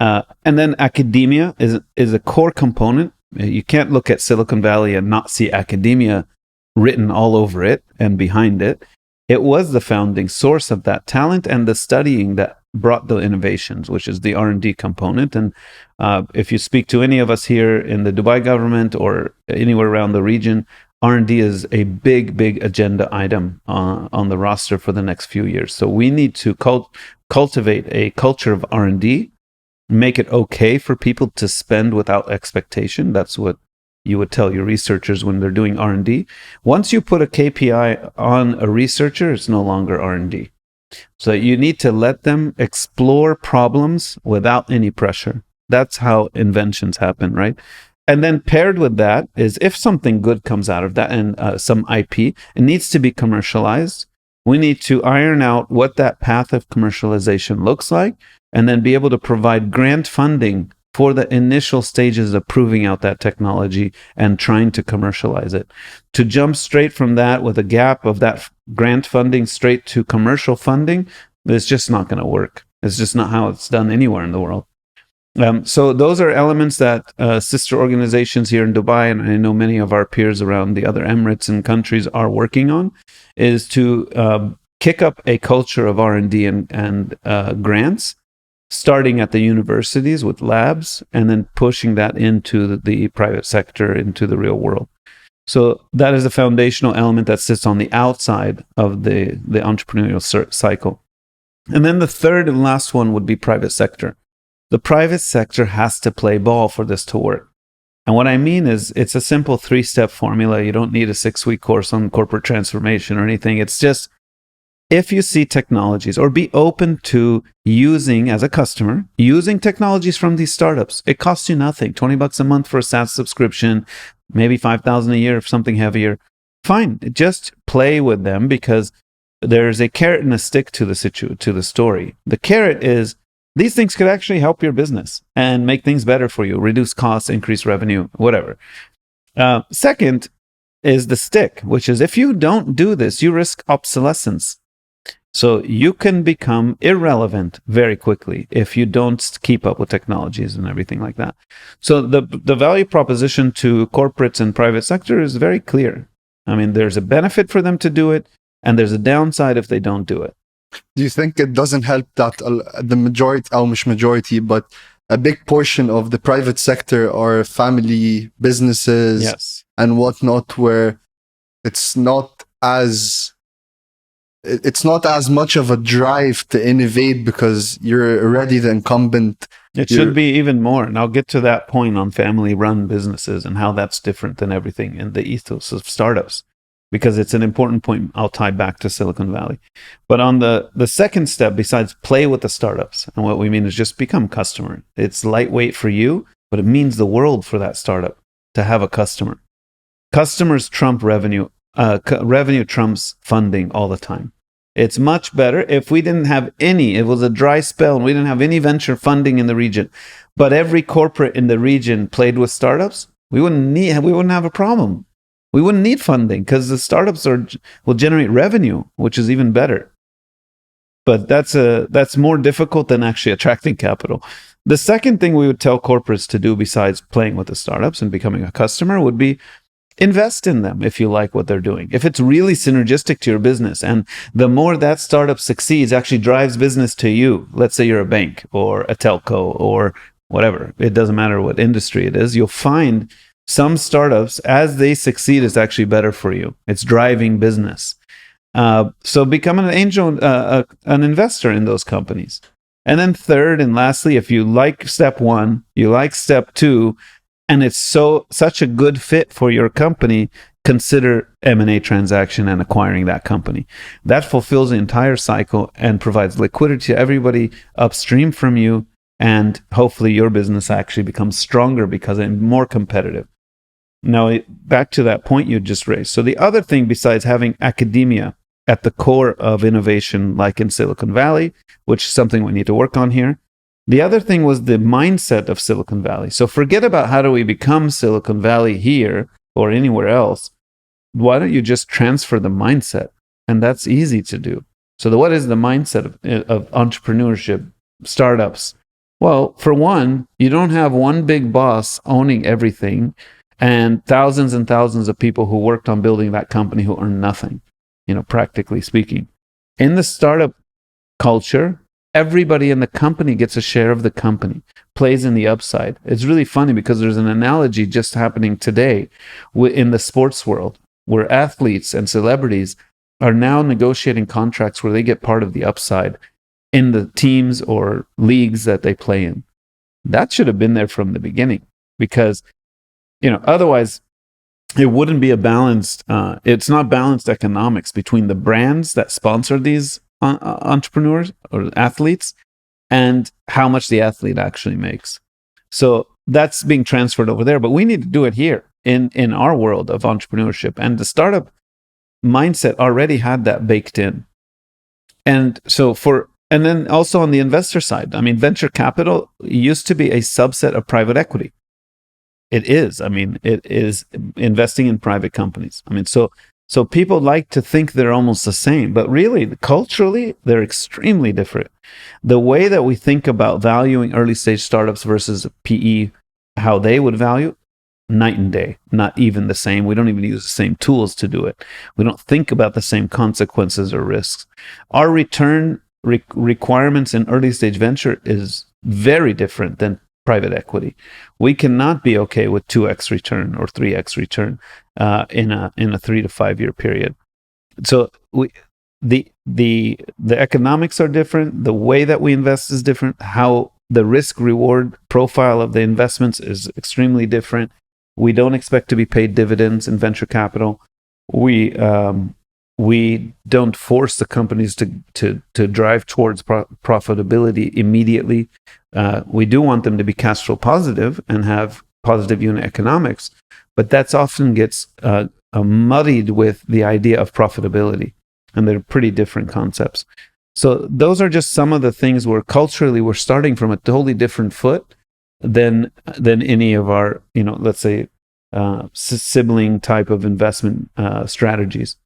And then academia is a core component. You can't look at Silicon Valley and not see academia written all over it and behind it. It was the founding source of that talent and the studying that brought the innovations, which is the R&D component. And if you speak to any of us here in the Dubai government or anywhere around the region, R&D is a big agenda item on the roster for the next few years. So we need to cultivate a culture of R&D, make it okay for people to spend without expectation. That's what you would tell your researchers when they're doing R&D. Once you put a KPI on a researcher, it's no longer R&D. So you need to let them explore problems without any pressure. That's how inventions happen, right? And then paired with that is if something good comes out of that and some IP, it needs to be commercialized. We need to iron out what that path of commercialization looks like and then be able to provide grant funding for the initial stages of proving out that technology and trying to commercialize it. To jump straight from that with a gap of that grant funding straight to commercial funding, it's just not going to work. It's just not how it's done anywhere in the world. So those are elements that sister organizations here in Dubai, and I know many of our peers around the other emirates and countries are working on, is to kick up a culture of R&D and grants, starting at the universities with labs, and then pushing that into the private sector, into the real world. So that is a foundational element that sits on the outside of the entrepreneurial cycle. And then the third and last one would be private sector. The private sector has to play ball for this to work. And what I mean is it's a simple 3-step formula. You don't need a 6-week course on corporate transformation or anything. It's just if you see technologies or be open to using as a customer, using technologies from these startups. It costs you nothing, $20 a month for a SaaS subscription, maybe $5,000 a year if something heavier. Fine, just play with them because there's a carrot and a stick to the story. The carrot is these things could actually help your business and make things better for you, reduce costs, increase revenue, whatever. Second is the stick, which is if you don't do this, you risk obsolescence. So you can become irrelevant very quickly if you don't keep up with technologies and everything like that. So the value proposition to corporates and private sector is very clear. I mean, there's a benefit for them to do it, and there's a downside if they don't do it. Do you think it doesn't help that the majority, or مش majority, but a big portion of the private sector are family businesses Yes. and whatnot, where it's not as much of a drive to innovate because you're already the incumbent. It should be even more. And I'll get to that point on family-run businesses and how that's different than everything in the ethos of startups, because it's an important point I'll tie back to Silicon Valley. But on the second step, besides play with the startups, and what we mean is just become customer. It's lightweight for you, but it means the world for that startup to have a customer. Customers trump revenue. Revenue trumps funding all the time. It's much better if we didn't have any, it was a dry spell and we didn't have any venture funding in the region, but every corporate in the region played with startups, we wouldn't have a problem. We wouldn't need funding because the startups will generate revenue, which is even better. But that's more difficult than actually attracting capital. The second thing we would tell corporates to do besides playing with the startups and becoming a customer would be invest in them if you like what they're doing. If it's really synergistic to your business, and the more that startup succeeds, actually drives business to you. Let's say you're a bank or a telco or whatever. It doesn't matter what industry it is. You'll find some startups, as they succeed, is actually better for you. It's driving business. So become an angel, an investor in those companies. And then third and lastly, if you like step one, you like step two, and it's such a good fit for your company, consider M&A transaction and acquiring that company. That fulfills the entire cycle and provides liquidity to everybody upstream from you, and hopefully your business actually becomes stronger because it's more competitive. Now, back to that point you just raised. So the other thing besides having academia at the core of innovation, like in Silicon Valley, which is something we need to work on here, the other thing was the mindset of Silicon Valley. So forget about how do we become Silicon Valley here or anywhere else. Why don't you just transfer the mindset? And that's easy to do. So what is the mindset of entrepreneurship, startups? Well, for one, you don't have one big boss owning everything and thousands of people who worked on building that company who earn nothing, practically speaking. In the startup culture, everybody in the company gets a share of the company, plays in the upside. It's really funny because there's an analogy just happening today in the sports world where athletes and celebrities are now negotiating contracts where they get part of the upside in the teams or leagues that they play in. That should have been there from the beginning because, otherwise it wouldn't be a balanced, it's not balanced economics between the brands that sponsor these entrepreneurs or athletes and how much the athlete actually makes. So that's being transferred over there, but we need to do it here in our world of entrepreneurship. And the startup mindset already had that baked in. And so and then also on the investor side, I mean, venture capital used to be a subset of private equity. It is. I mean, it is investing in private companies. I mean, so people like to think they're almost the same, but really, culturally, they're extremely different. The way that we think about valuing early stage startups versus PE, how they would value, night and day, not even the same. We don't even use the same tools to do it. We don't think about the same consequences or risks. Our return requirements in early stage venture is very different than private equity. We cannot be okay with 2x return or 3x return in a 3 to 5 year period. So the economics are different. The way that we invest is different. How the risk reward profile of the investments is extremely different. We don't expect to be paid dividends in venture capital. We don't force the companies to drive towards profitability immediately. We do want them to be cash flow positive and have positive unit economics, but that's often gets muddied with the idea of profitability, and they're pretty different concepts. So those are just some of the things where culturally we're starting from a totally different foot than any of our, let's say, sibling type of investment strategies.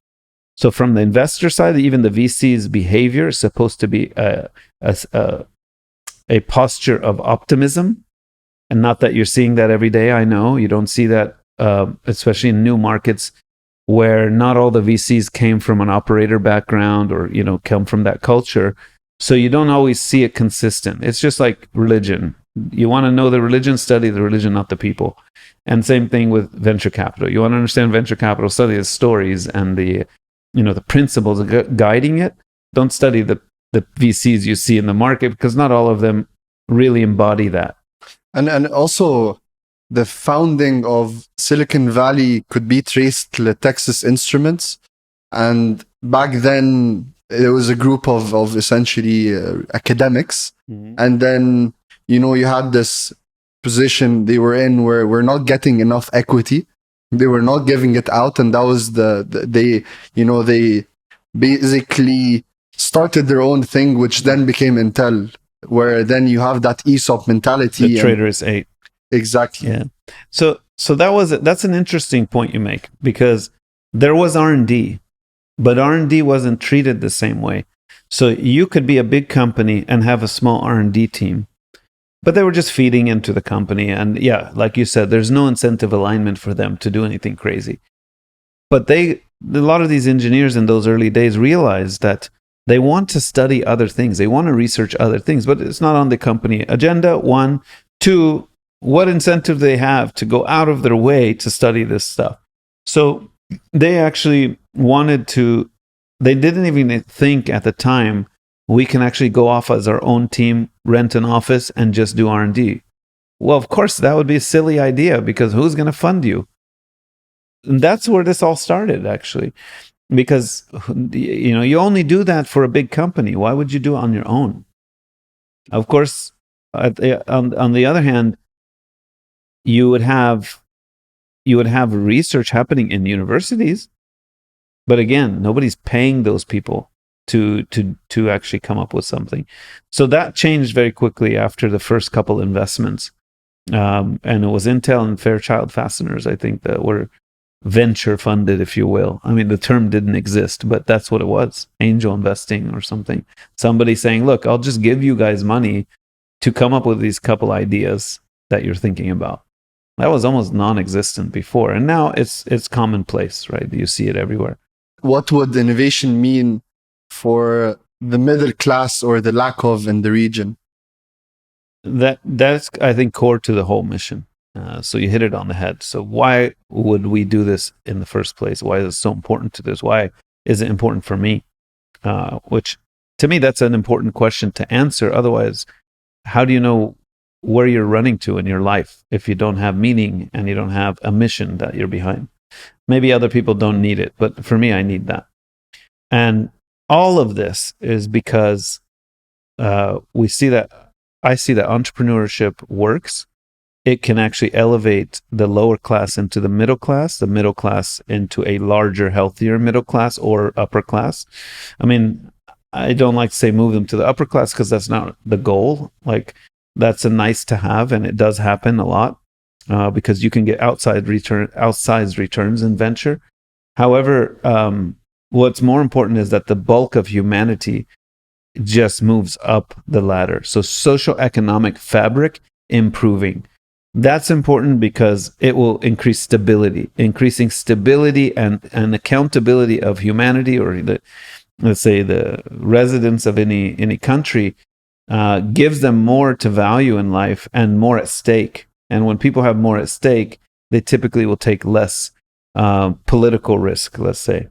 So from the investor side, even the VC's behavior is supposed to be a posture of optimism, and not that you're seeing that every day. I know you don't see that, especially in new markets where not all the VCs came from an operator background or come from that culture. So you don't always see it consistent. It's just like religion. You want to know the religion, study the religion, not the people. And same thing with venture capital. You want to understand venture capital, study the stories and the principles guiding it. Don't study the VCs you see in the market, because not all of them really embody that. And also, the founding of Silicon Valley could be traced to the Texas Instruments. And back then, it was a group of essentially academics. Mm-hmm. And then, you had this position they were in where we're not getting enough equity. They were not giving it out. And that was they basically started their own thing, which then became Intel, where then you have that ESOP mentality. The Trader's 8. Exactly. Yeah. So that's an interesting point you make, because there was R&D, but R&D wasn't treated the same way. So you could be a big company and have a small R&D team, but they were just feeding into the company. And yeah, like you said, there's no incentive alignment for them to do anything crazy. But a lot of these engineers in those early days realized that they want to study other things. They want to research other things, but it's not on the company agenda. 1, 2, what incentive they have to go out of their way to study this stuff. So they actually they didn't even think at the time, we can actually go off as our own team, rent an office, and just do R&D. Well, of course, that would be a silly idea, because who's going to fund you? And that's where this all started, actually. Because, you only do that for a big company. Why would you do it on your own? Of course, on the other hand, you would have research happening in universities, but again, nobody's paying those people to actually come up with something. So that changed very quickly after the first couple investments, and it was Intel and Fairchild Fasteners, I think, that were venture funded, if you will. I mean, the term didn't exist, but that's what it was. Angel investing or something. Somebody saying, look, I'll just give you guys money to come up with these couple ideas that you're thinking about. That was almost non-existent before. And now it's commonplace, right? You see it everywhere. What would innovation mean for the middle class, or the lack of, in the region? That's, I think, core to the whole mission. So you hit it on the head. So why would we do this in the first place? Why is it so important to this? Why is it important for me? Which, to me, that's an important question to answer. Otherwise, how do you know where you're running to in your life if you don't have meaning and you don't have a mission that you're behind? Maybe other people don't need it, but for me, I need that. And all of this is because we see that I see that entrepreneurship works. It can actually elevate the lower class into the middle class into a larger, healthier middle class or upper class. I mean, I don't like to say move them to the upper class because that's not the goal. Like, that's a nice to have, and it does happen a lot because you can get outsized returns in venture. However, what's more important is that the bulk of humanity just moves up the ladder. So social economic fabric improving. That's important because it will increase stability. Increasing stability and accountability of humanity, or let's say the residents of any country, gives them more to value in life and more at stake. And when people have more at stake, they typically will take less political risk, let's say.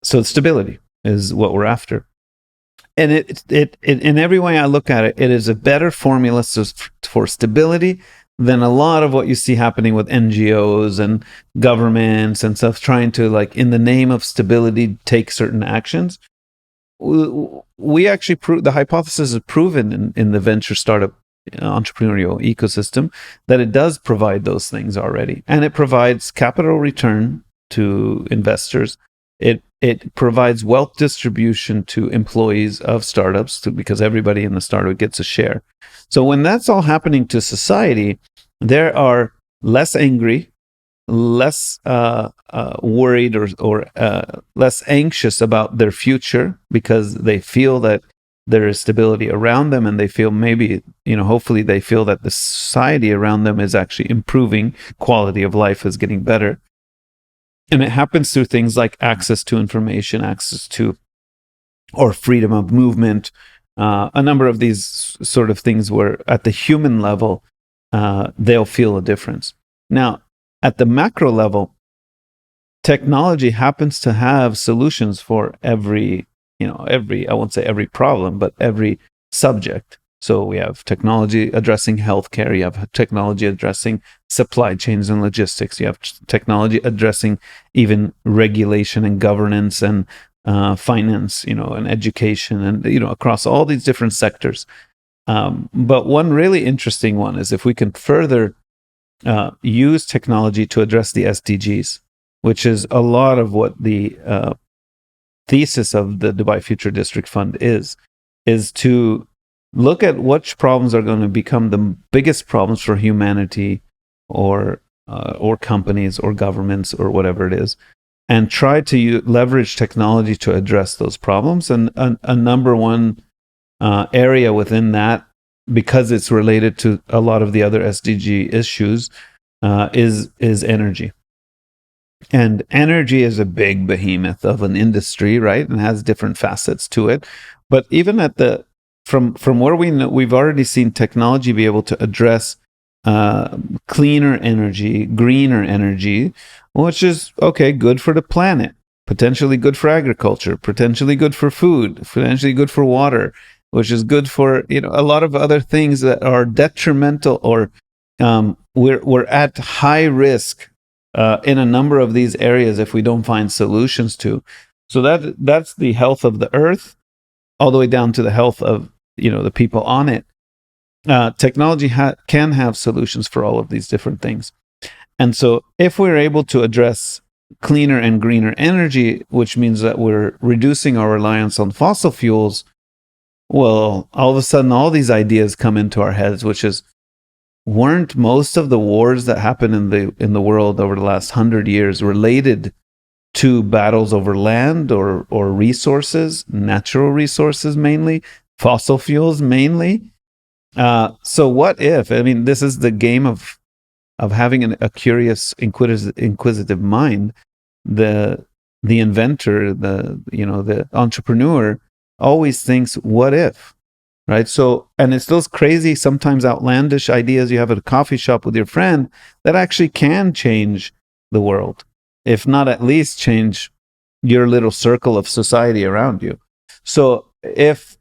So stability is what we're after. And it in every way I look at it, it is a better formula for stability than a lot of what you see happening with NGOs and governments and stuff trying to, like, in the name of stability, take certain actions. We actually the hypothesis is proven in the venture startup entrepreneurial ecosystem that it does provide those things already, and it provides capital return to investors. It provides wealth distribution to employees of startups because everybody in the startup gets a share. So when that's all happening to society, there are less angry, less worried or less anxious about their future because they feel that there is stability around them, and they feel maybe, hopefully they feel that the society around them is actually improving, quality of life is getting better. And it happens through things like access to information, access to, or freedom of movement, a number of these sort of things where at the human level, they'll feel a difference. Now, at the macro level, technology happens to have solutions for every, I won't say every problem, but every subject. So we have technology addressing healthcare. You have technology addressing supply chains and logistics. You have technology addressing even regulation and governance and finance, and education, and across all these different sectors. But one really interesting one is if we can further use technology to address the SDGs, which is a lot of what the thesis of the Dubai Future District Fund is to look at which problems are going to become the biggest problems for humanity or companies or governments or whatever it is, and try to leverage technology to address those problems. And a number one area within that, because it's related to a lot of the other SDG issues, is energy. And energy is a big behemoth of an industry, right? And has different facets to it. But even at from where we know, we've already seen technology be able to address cleaner energy, greener energy, which is, okay, good for the planet, potentially good for agriculture, potentially good for food, potentially good for water, which is good for, a lot of other things that are detrimental, or we're at high risk in a number of these areas if we don't find solutions to. So that's the health of the earth, all the way down to the health of the people on it. Technology can have solutions for all of these different things. And so if we're able to address cleaner and greener energy, which means that we're reducing our reliance on fossil fuels, well, all of a sudden all these ideas come into our heads, which is, weren't most of the wars that happened in the world over the last 100 years related to battles over land or resources, natural resources mainly, fossil fuels mainly? So what if, this is the game of having a curious, inquisitive mind. The inventor, the entrepreneur always thinks, what if? Right? So, and it's those crazy, sometimes outlandish ideas you have at a coffee shop with your friend that actually can change the world, if not at least change your little circle of society around you. So if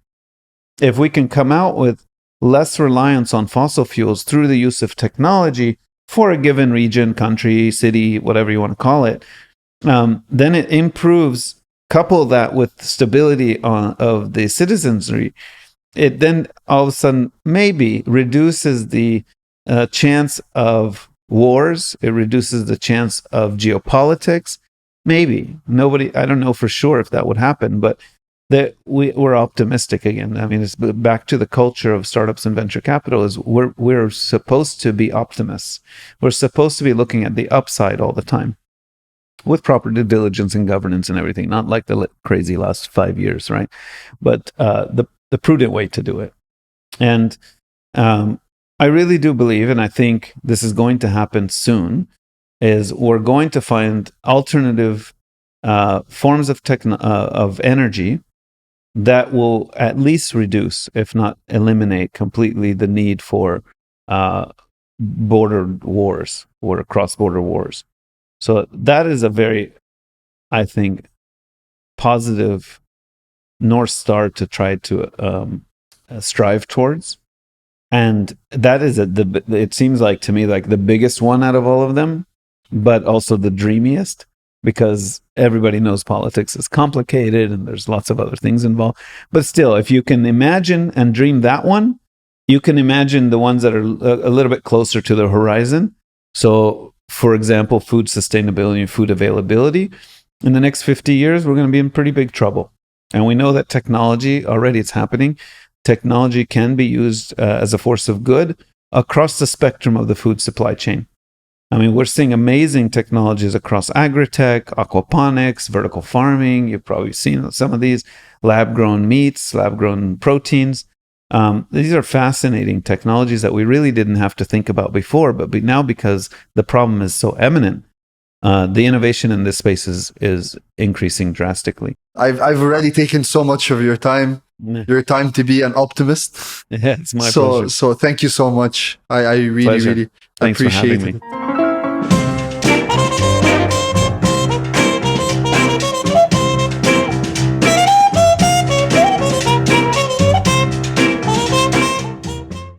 we can come out with less reliance on fossil fuels through the use of technology for a given region, country, city, whatever you want to call it, then it improves couple that with stability of the citizenry, it then all of a sudden maybe reduces the chance of wars. It reduces the chance of geopolitics. Maybe. I don't know for sure if that would happen, but we're optimistic again. I mean, it's back to the culture of startups and venture capital is we're supposed to be optimists. We're supposed to be looking at the upside all the time with proper due diligence and governance and everything, not like the crazy last 5 years, right? But the prudent way to do it. And I really do believe, and I think this is going to happen soon, is we're going to find alternative forms of energy that will at least reduce, if not eliminate completely, the need for border wars or cross-border wars. So that is a very, I think, positive North Star to try to strive towards. And that is it seems like to me like the biggest one out of all of them, but also the dreamiest, because everybody knows politics is complicated and there's lots of other things involved. But still, if you can imagine and dream that one, you can imagine the ones that are a little bit closer to the horizon. So, for example, food sustainability and food availability. In the next 50 years, we're going to be in pretty big trouble. And we know that technology, already it's happening. Technology can be used as a force of good across the spectrum of the food supply chain. I mean, we're seeing amazing technologies across agri-tech, aquaponics, vertical farming. You've probably seen some of these, lab-grown meats, lab-grown proteins. These are fascinating technologies that we really didn't have to think about before, but now because the problem is so eminent, the innovation in this space is increasing drastically. I've already taken so much of your time. Your time to be an optimist. Yeah, it's my pleasure. So thank you so much. I really, Pleasure. really Thanks appreciate for having it. me.